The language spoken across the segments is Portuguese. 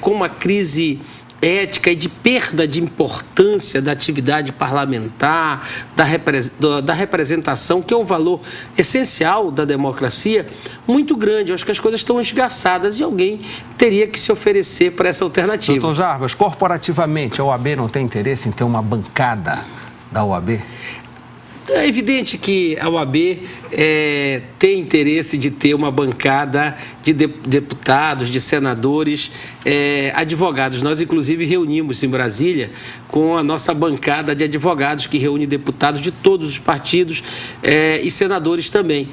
com uma crise ética e de perda de importância da atividade parlamentar, da representação, que é um valor essencial da democracia, muito grande. Eu acho que as coisas estão esgaçadas e alguém teria que se oferecer para essa alternativa. Doutor Jarbas, corporativamente, a OAB não tem interesse em ter uma bancada da OAB? É evidente que a OAB tem interesse de ter uma bancada de deputados, de senadores, advogados. Nós, inclusive, reunimos em Brasília com a nossa bancada de advogados, que reúne deputados de todos os partidos e senadores também.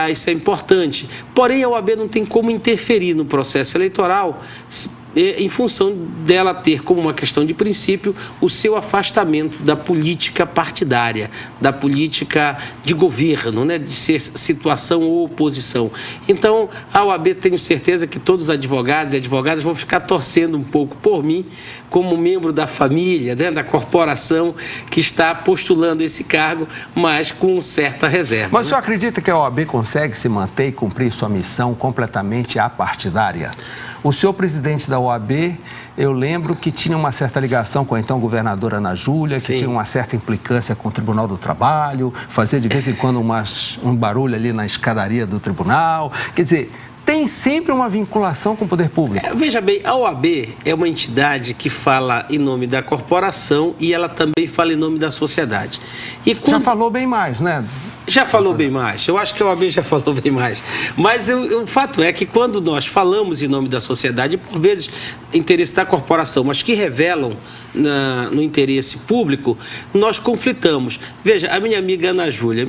Isso é importante. Porém, a OAB não tem como interferir no processo eleitoral em função dela ter como uma questão de princípio o seu afastamento da política partidária, da política de governo, né, de ser situação ou oposição. Então, a OAB, tenho certeza que todos os advogados e advogadas vão ficar torcendo um pouco por mim, como membro da família, né, da corporação que está postulando esse cargo, mas com certa reserva. Mas o senhor acredita que a OAB consegue se manter e cumprir sua missão completamente apartidária? O senhor presidente da OAB, eu lembro que tinha uma certa ligação com a então governadora Ana Júlia, que tinha uma certa implicância com o Tribunal do Trabalho, fazia de vez em quando um barulho ali na escadaria do tribunal. Quer dizer, tem sempre uma vinculação com o poder público. Veja bem, a OAB é uma entidade que fala em nome da corporação e ela também fala em nome da sociedade. E Já falou bem mais, né? Já falou bem mais. Eu acho que a OAB já falou bem mais. Mas o fato é que quando nós falamos em nome da sociedade, por vezes, interesse da corporação, mas que revelam no interesse público, nós conflitamos. Veja, a minha amiga Ana Júlia,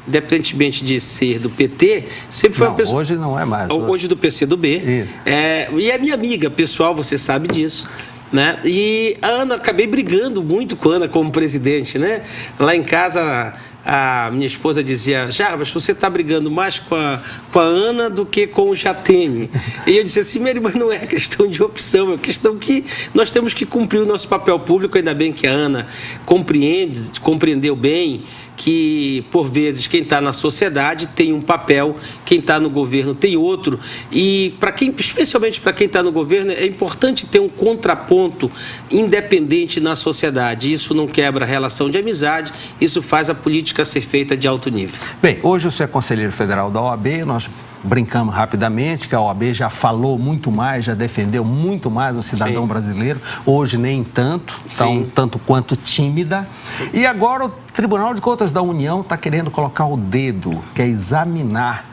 independentemente de ser do PT, sempre foi uma pessoa... Hoje não é mais. Hoje do PCdoB. E é minha amiga pessoal, você sabe disso. Né? E a Ana, acabei brigando muito com a Ana como presidente, né? Lá em casa, a minha esposa dizia: Jarbas, você está brigando mais com a Ana do que com o Jatene. E eu disse assim: Mary, mas não é questão de opção, é questão que nós temos que cumprir o nosso papel público. Ainda bem que a Ana compreendeu bem que, por vezes, quem está na sociedade tem um papel, quem está no governo tem outro. E, especialmente para quem está no governo, é importante ter um contraponto independente na sociedade. Isso não quebra a relação de amizade, isso faz a política ser feita de alto nível. Bem, hoje o senhor é conselheiro federal da OAB, nós brincamos rapidamente que a OAB já falou muito mais, já defendeu muito mais o cidadão brasileiro, hoje nem tanto, está um tanto quanto tímida. E agora o Tribunal de Contas da União está querendo colocar o dedo, quer examinar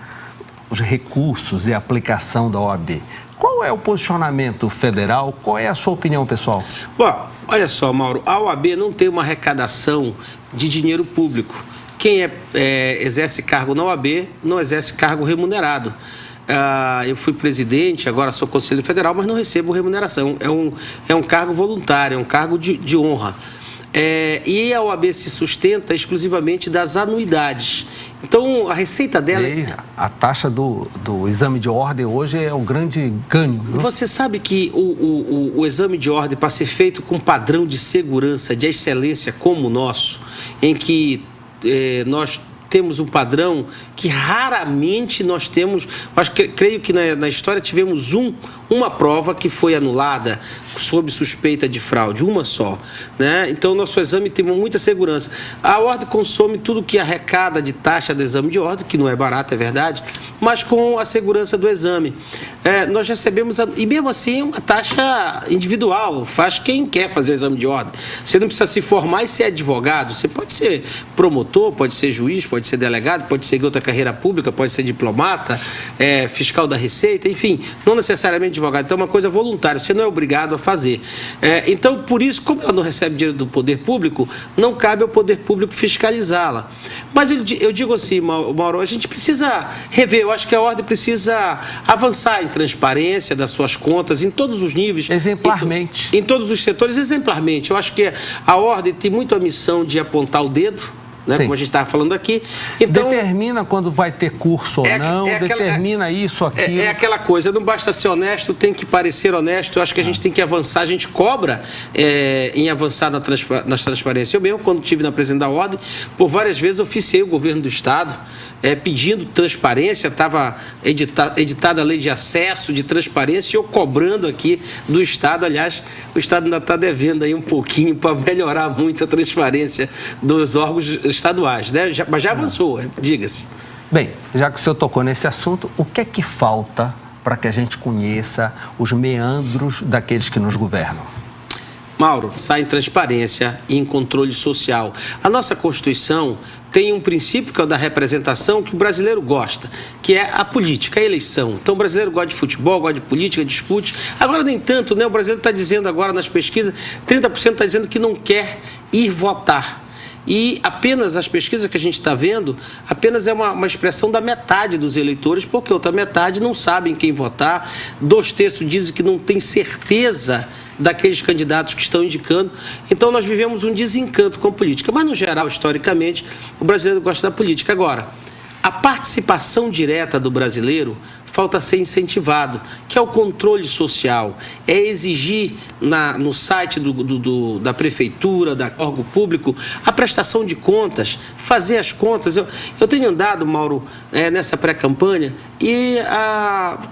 os recursos e a aplicação da OAB. Qual é o posicionamento federal? Qual é a sua opinião, pessoal? Bom, olha só, Mauro, a OAB não tem uma arrecadação de dinheiro público. Quem exerce cargo na OAB não exerce cargo remunerado. Eu fui presidente, agora sou conselheiro federal, mas não recebo remuneração. É um cargo voluntário, é um cargo de honra. E a OAB se sustenta exclusivamente das anuidades. Então, a receita dela... A taxa do exame de ordem hoje é o grande ganho. Viu? Você sabe que o exame de ordem, para ser feito com padrão de segurança, de excelência como o nosso, em que nós temos um padrão que raramente nós temos, creio que na história tivemos uma prova que foi anulada sob suspeita de fraude, uma só, né? Então, nosso exame tem muita segurança. A ordem consome tudo que arrecada de taxa do exame de ordem, que não é barato, é verdade, mas com a segurança do exame. Nós recebemos, e mesmo assim, uma taxa individual, faz quem quer fazer o exame de ordem. Você não precisa se formar e ser advogado, você pode ser promotor, pode ser juiz, pode ser delegado, pode seguir outra carreira pública, pode ser diplomata, fiscal da Receita, enfim, não necessariamente advogado. Então, é uma coisa voluntária, você não é obrigado a fazer. Então, por isso, como ela não recebe dinheiro do poder público, não cabe ao poder público fiscalizá-la. Mas eu digo assim, Mauro, a gente precisa rever, eu acho que a ordem precisa avançar em transparência das suas contas, em todos os níveis. Exemplarmente. Em todos os setores, exemplarmente. Eu acho que a ordem tem muito a missão de apontar o dedo, né? Como a gente estava falando aqui. Então, determina quando vai ter curso ou não, determina isso, aquilo. É aquela coisa, não basta ser honesto, tem que parecer honesto. Eu acho que a gente tem que avançar, a gente cobra em avançar nas transparências. Eu mesmo, quando estive na presidência da Ordem, por várias vezes oficiei o governo do Estado, pedindo transparência, estava editada a lei de acesso, de transparência, e eu cobrando aqui do Estado. Aliás, o Estado ainda está devendo aí um pouquinho para melhorar muito a transparência dos órgãos estaduais, né? Mas já avançou, diga-se. Bem, já que o senhor tocou nesse assunto, o que é que falta para que a gente conheça os meandros daqueles que nos governam? Mauro, sai em transparência e em controle social. A nossa Constituição tem um princípio que é o da representação, que o brasileiro gosta, que é a política, a eleição. Então o brasileiro gosta de futebol, gosta de política, discute. Agora, nem tanto, né? O brasileiro está dizendo agora nas pesquisas, 30% está dizendo que não quer ir votar. E apenas as pesquisas que a gente está vendo, apenas é uma expressão da metade dos eleitores, porque outra metade não sabem quem votar. 2/3 dizem que não tem certeza daqueles candidatos que estão indicando. Então, nós vivemos um desencanto com a política. Mas, no geral, historicamente, o brasileiro gosta da política. Agora, a participação direta do brasileiro falta ser incentivado, que é o controle social, é exigir no site da prefeitura, da órgão público, a prestação de contas, fazer as contas. Eu tenho andado, Mauro, nessa pré-campanha e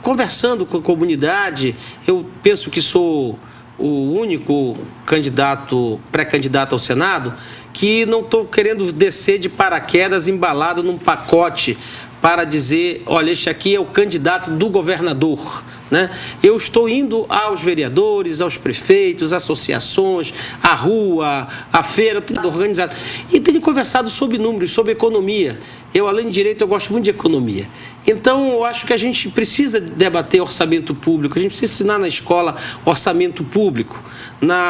conversando com a comunidade. Eu penso que sou o único pré-candidato ao Senado que não estou querendo descer de paraquedas embalado num pacote para dizer, olha, este aqui é o candidato do governador, né? Eu estou indo aos vereadores, aos prefeitos, associações, à rua, à feira, tudo organizado. E tenho conversado sobre números, sobre economia. Eu, além de direito, eu gosto muito de economia. Então, eu acho que a gente precisa debater orçamento público, a gente precisa ensinar na escola orçamento público.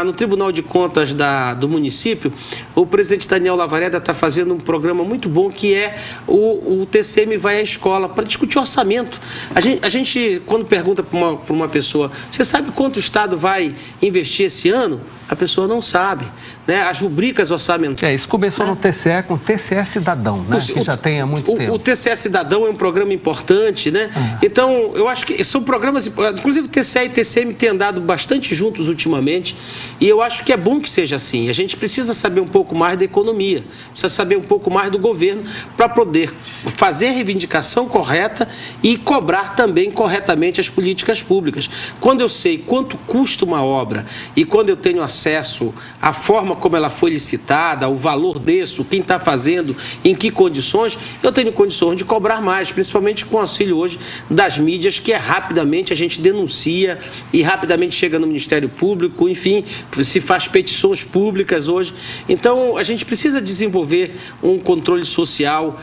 No Tribunal de Contas do município, o presidente Daniel Lavareda está fazendo um programa muito bom, que é o TCM vai à escola para discutir orçamento. A gente quando pergunta para uma pessoa, você sabe quanto o Estado vai investir esse ano? A pessoa não sabe, né? As rubricas orçamentárias. Isso começou no TCE com o TCE Cidadão, né? Que já tem há muito tempo. O TCE Cidadão é um programa importante, né? Então, eu acho que são programas, inclusive o TCE e o TCM têm andado bastante juntos ultimamente, e eu acho que é bom que seja assim. A gente precisa saber um pouco mais da economia, precisa saber um pouco mais do governo para poder fazer a reivindicação correta e cobrar também corretamente as políticas públicas. Quando eu sei quanto custa uma obra e quando eu tenho acesso à forma como ela foi licitada, o valor disso, quem está fazendo, em que condições, eu tenho condições de cobrar mais, principalmente com o auxílio hoje das mídias, que rapidamente a gente denuncia e rapidamente chega no Ministério Público, enfim, se faz petições públicas hoje. Então, a gente precisa desenvolver um controle social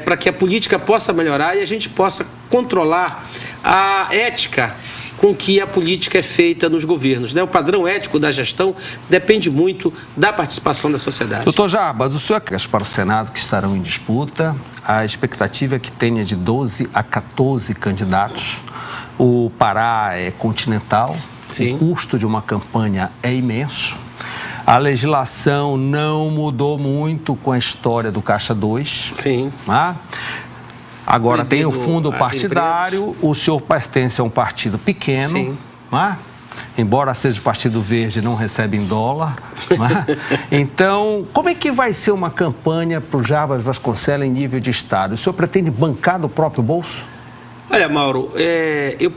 para que a política possa melhorar e a gente possa controlar a ética com que a política é feita nos governos, né? O padrão ético da gestão depende muito da participação da sociedade. Doutor Jarbas, o senhor para o Senado que estarão em disputa, a expectativa é que tenha de 12 a 14 candidatos. O Pará é continental, Sim. O custo de uma campanha é imenso. A legislação não mudou muito com a história do Caixa 2. Sim. Tá? Agora tem o fundo partidário, o senhor pertence a um partido pequeno, Sim. Né? Embora seja o Partido Verde, não recebe em dólar. Né? Então, como é que vai ser uma campanha para o Jarbas Vasconcelos em nível de Estado? O senhor pretende bancar do próprio bolso? Olha, Mauro, eu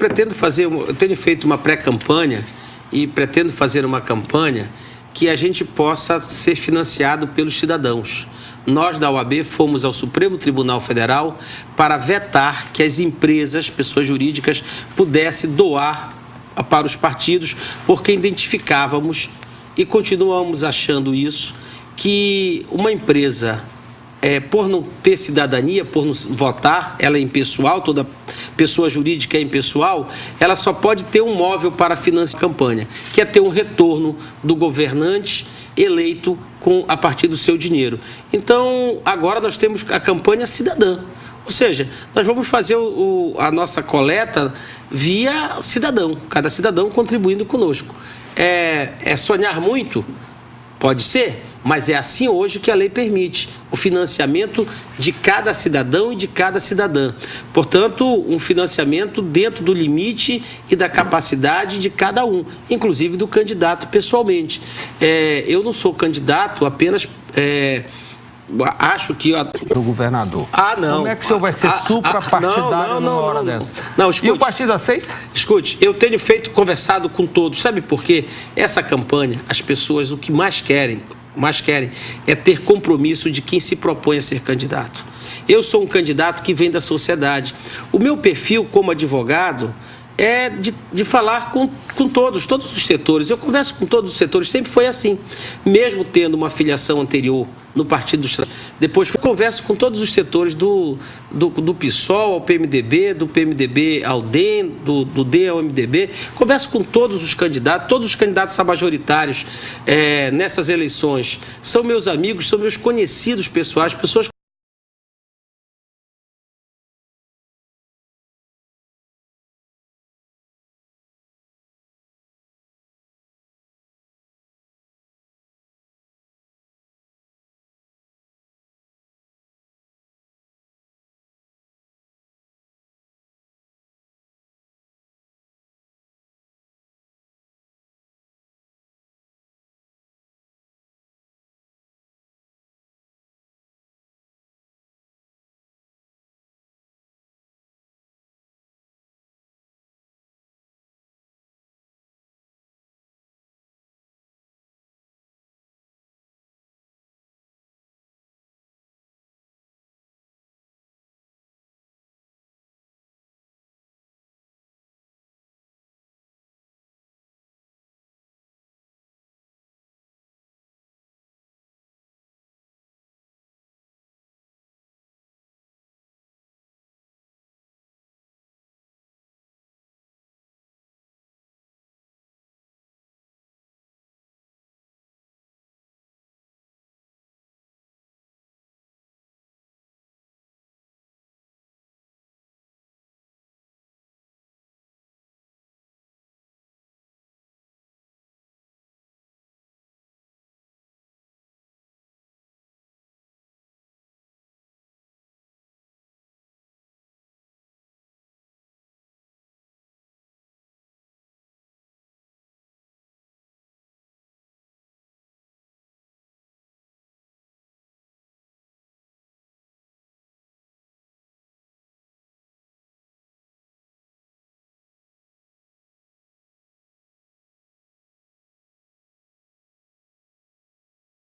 tenho feito uma pré-campanha e pretendo fazer uma campanha que a gente possa ser financiado pelos cidadãos. Nós, da OAB, fomos ao Supremo Tribunal Federal para vetar que as empresas, pessoas jurídicas, pudessem doar para os partidos, porque identificávamos e continuamos achando isso, que uma empresa, por não ter cidadania, por não votar, ela é impessoal, toda pessoa jurídica é impessoal, ela só pode ter um móvel para financiar a campanha, que é ter um retorno do governante eleito a partir do seu dinheiro. Então, agora nós temos a campanha cidadã. Ou seja, nós vamos fazer a nossa coleta via cidadão, cada cidadão contribuindo conosco. É sonhar muito? Pode ser, mas é assim hoje que a lei permite. o financiamento de cada cidadão e de cada cidadã. Portanto, um financiamento dentro do limite e da capacidade de cada um, inclusive do candidato pessoalmente. Eu não sou candidato apenas... acho que... Do governador. Não. Como é que o senhor vai ser suprapartidário numa hora dessa? Não, escute, e o partido aceita? Escute, eu tenho conversado com todos. Sabe por quê? Essa campanha, as pessoas o que mais querem é ter compromisso de quem se propõe a ser candidato. Eu sou um candidato que vem da sociedade. O meu perfil como advogado é de falar com todos os setores. Eu converso com todos os setores, sempre foi assim. Mesmo tendo uma filiação anterior no Partido dos Trabalhadores. Depois converso com todos os setores do PSOL ao PMDB, do PMDB ao DEM, do DEM ao MDB. Converso com todos os candidatos a majoritários nessas eleições. São meus amigos, são meus conhecidos pessoais, pessoas